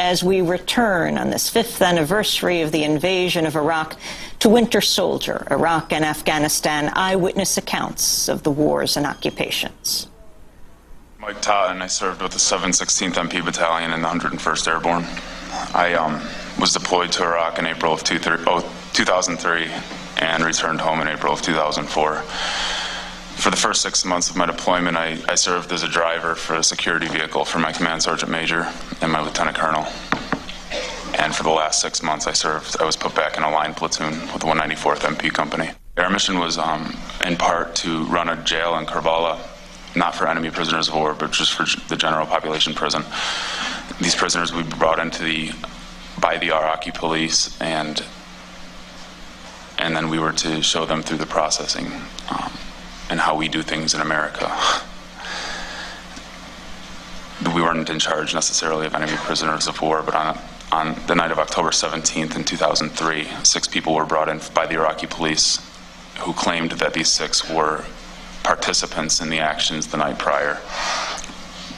as we return on this 5th anniversary of the invasion of Iraq to Winter Soldier, Iraq and Afghanistan eyewitness accounts of the wars and occupations. Mike Totten, I served with the 716th MP Battalion in the 101st Airborne. I was deployed to Iraq in April of 2003 and returned home in April of 2004. For the first 6 months of my deployment, I served as a driver for a security vehicle for my command sergeant major and my lieutenant colonel. And for the last 6 months I was put back in a line platoon with the 194th MP Company. Our mission was in part to run a jail in Karbala, not for enemy prisoners of war, but just for the general population prison. These prisoners would be brought by the Iraqi police, and then we were to show them through the processing and how we do things in America. We weren't in charge necessarily of enemy prisoners of war, but on the night of October 17th in 2003, 6 people were brought in by the Iraqi police who claimed that these 6 were participants in the actions the night prior.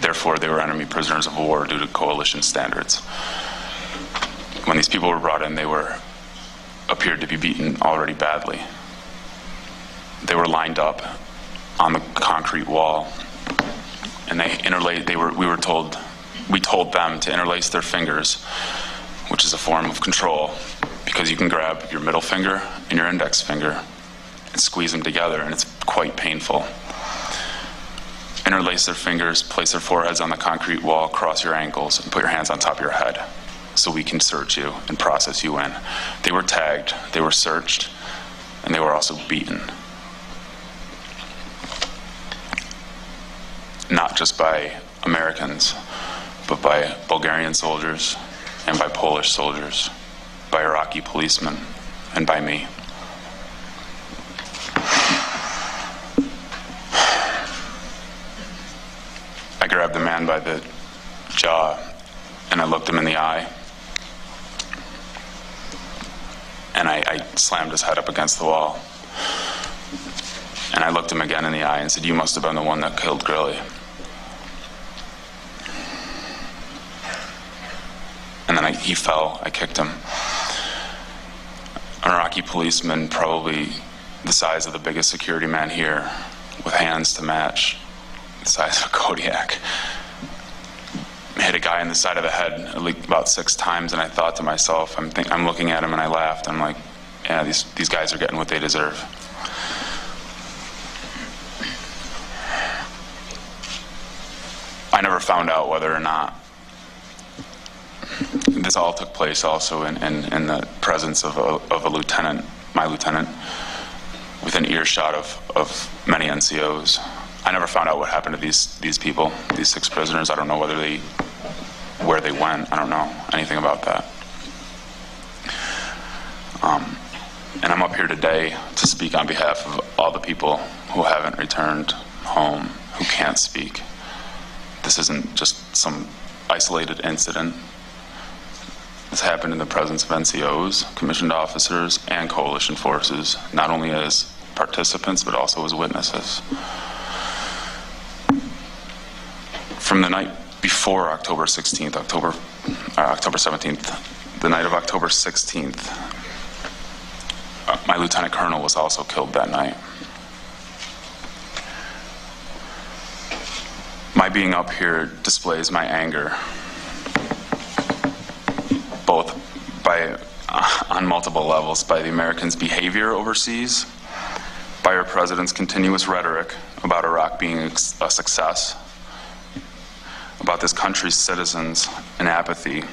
Therefore, they were enemy prisoners of war due to coalition standards. When these people were brought in, they appeared to be beaten already badly. They were lined up on the concrete wall, and we told them to interlace their fingers, which is a form of control, because you can grab your middle finger and your index finger and squeeze them together, and it's quite painful. Interlace their fingers, place their foreheads on the concrete wall, cross your ankles, and put your hands on top of your head so we can search you and process you in. They were tagged, they were searched, and they were also beaten. Not just by Americans, but by Bulgarian soldiers and by Polish soldiers, by Iraqi policemen, and by me. I grabbed the man by the jaw and I looked him in the eye, and I slammed his head up against the wall. And I looked him again in the eye and said, "You must have been the one that killed Grilly." And then he fell. I kicked him. An Iraqi policeman, probably the size of the biggest security man here, with hands to match the size of a Kodiak, hit a guy in the side of the head about 6 times, and I thought to myself, I'm looking at him and I laughed. I'm like, yeah, these guys are getting what they deserve. I never found out whether or not this all took place also in the presence of a lieutenant, my lieutenant, within earshot of many NCOs. I never found out what happened to these people, these 6 prisoners. I don't know where they went. I don't know anything about that. And I'm up here today to speak on behalf of all the people who haven't returned home, who can't speak. This isn't just some isolated incident. This happened in the presence of NCOs, commissioned officers, and coalition forces, not only as participants, but also as witnesses. From the night before October 17th, the night of October 16th, my lieutenant colonel was also killed that night. My being up here displays my anger, both on multiple levels, by the Americans' behavior overseas, by our president's continuous rhetoric about Iraq being a success, about this country's citizens and apathy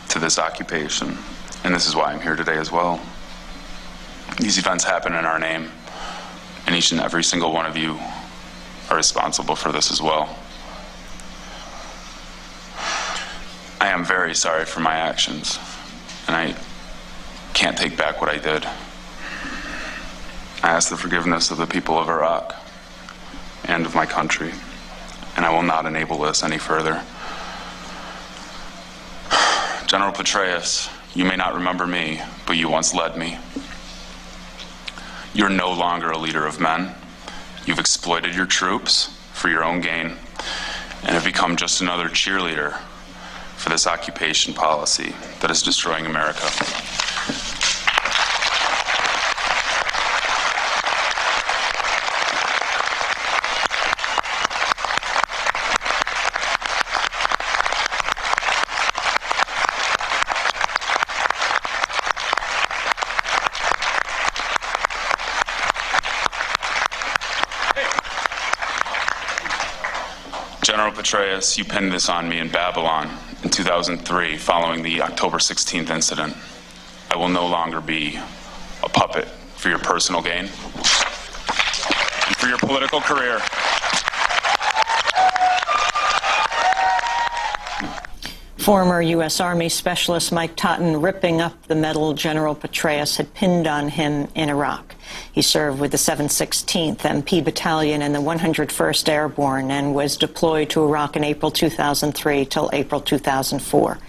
to this occupation. And this is why I'm here today as well. These events happen in our name, and each and every single one of you are responsible for this as well. I am very sorry for my actions, and I can't take back what I did. I ask the forgiveness of the people of Iraq and of my country, and I will not enable this any further. General Petraeus, you may not remember me, but you once led me. You're no longer a leader of men. You've exploited your troops for your own gain and have become just another cheerleader for this occupation policy that is destroying America. General Petraeus, you pinned this on me in Babylon in 2003 following the October 16th incident. I will no longer be a puppet for your personal gain and for your political career. Former U.S. Army Specialist Mike Totten ripping up the medal General Petraeus had pinned on him in Iraq. He served with the 716th MP Battalion and the 101st Airborne and was deployed to Iraq in April 2003 till April 2004.